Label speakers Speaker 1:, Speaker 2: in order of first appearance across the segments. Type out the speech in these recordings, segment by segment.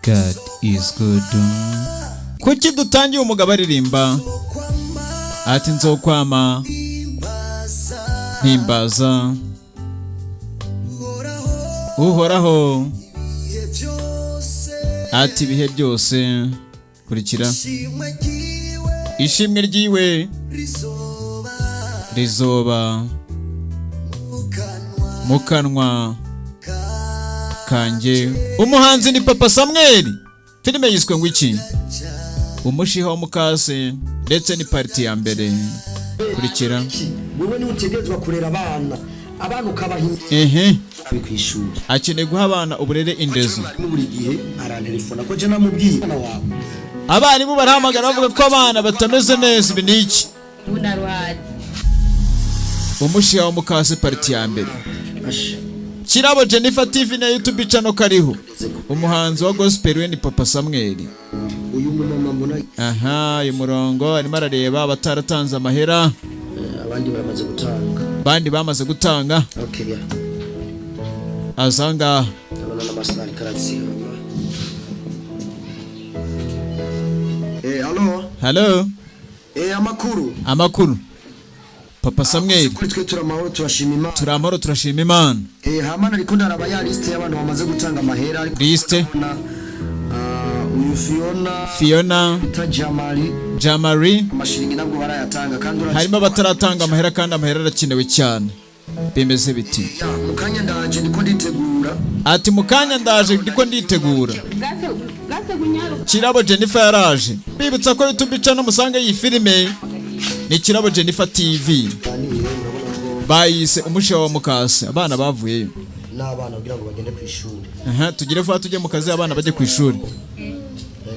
Speaker 1: God is good. Kuki dutangiye umugabo aririmba ati nzokwama mpimbaza uhoraho ati ibihe byose. Kurikira ishimwe ryiwe rizoba mu kanwa kanjye. Umuhanzi ni Papa Samuel. Filime yiswe ngo iki? Umushiha Wamukase, ndetse ni party ya mbere. Kurikira
Speaker 2: wowe ni utegezwa kurera abana ukabahinda kwishuri.
Speaker 1: Akeneye guha abana uburere indezo.
Speaker 2: Buri gihe arantelefona ko je namubwiye wawe.
Speaker 1: Abarimu barahamagara bavuga ko abana batameze neza. Ibi ni iki? Umushiha Wamukase party ya mbere. Kirabo Jennifer TV na YouTube channel kariho. Umuhanzi wa gospel we ni Papa Samuel.
Speaker 2: Uyu mumama mbona
Speaker 1: uyu murongo arimo arareba abataratanze amahera.
Speaker 2: Abandi baramaze gutanga.
Speaker 1: Bandi bamaze gutanga.
Speaker 2: Okay.
Speaker 1: Azanga.
Speaker 2: Abana n'amasari karatsi. Hello.
Speaker 1: Amakuru. Papa Samuel.
Speaker 2: Twe turamahoro turashima Imana.
Speaker 1: Turamahoro turashima Imana.
Speaker 2: Hamana ariko ndaraba ya liste y'abantu bamaze gutanga amahera ariko
Speaker 1: liste
Speaker 2: uyu
Speaker 1: Fiona Jamari
Speaker 2: amashiringi nabwo barayatanga kandi
Speaker 1: harimo abataratanga amahera kandi amahera arakenewe cyane. Bemeze biti
Speaker 2: mukanya ndaje ndiko nditegura.
Speaker 1: Ati mukanya ndaje ndiko nditegura. Kirabo Jennifer yaraje. Bibutsa ko YouTube channel musange iyi filime ni Kirabo Jennifer TV. Bayise Umushiha Wamukase. Abana bavuyeyo
Speaker 2: n'abana kugira ngo bagende ku ishuri.
Speaker 1: Tugire vuba tujye mu kazi abana bajye ku ishuri.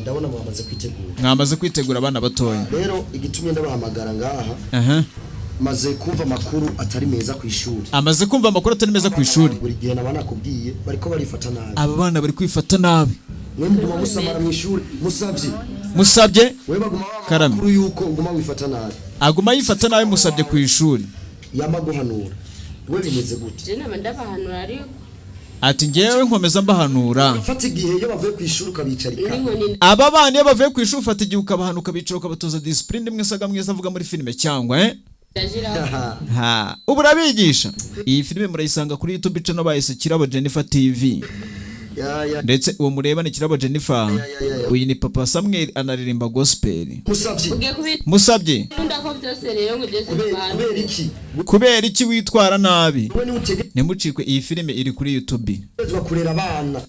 Speaker 2: Ndabona mwamaze kwitegura.
Speaker 1: Mwamaze kwitegura abana batoya.
Speaker 2: Rero igitumye ndabahamagara ngaha. Maze kumva makuru atari meza ku ishuri.
Speaker 1: Amaze kumva makuru atari meza ku ishuri.
Speaker 2: Buri gihe nabana kubwiye bariko barifata nabi.
Speaker 1: Aba bana bari kwifata nabi.
Speaker 2: Mwembi musamara mu ishuri
Speaker 1: musabye
Speaker 2: we baguma
Speaker 1: karame
Speaker 2: kuri yuko nguma wifata nabi.
Speaker 1: Aguma yifata nabi musabye ku ishuri.
Speaker 2: Yamaguhanura. We bimeze gute?
Speaker 3: Je nama ndabahanura ariko.
Speaker 1: Ati ngewe nkomeza mbahanura.
Speaker 2: Fata igihe iyo bavuye ku ishuri ukabicarika.
Speaker 1: Aba bana iyo bavuye ku ishuri ufata igihe ukabahanuka bicara ukabatoza discipline mwesaga mwiza avuga muri filime cyangwa ubu rabigisha. Iyi filime murayisanga kuri YouTube channel bayise Kirabo Jennifer TV. Ndetse uwo mureba ni Kirabo Jennifer. Uyu ni Papa Samuel anaririmba gospel. Musabye kubera iki witwara nabi? Nimucikwe iyi filime iri kuri YouTube.
Speaker 2: Kurera abana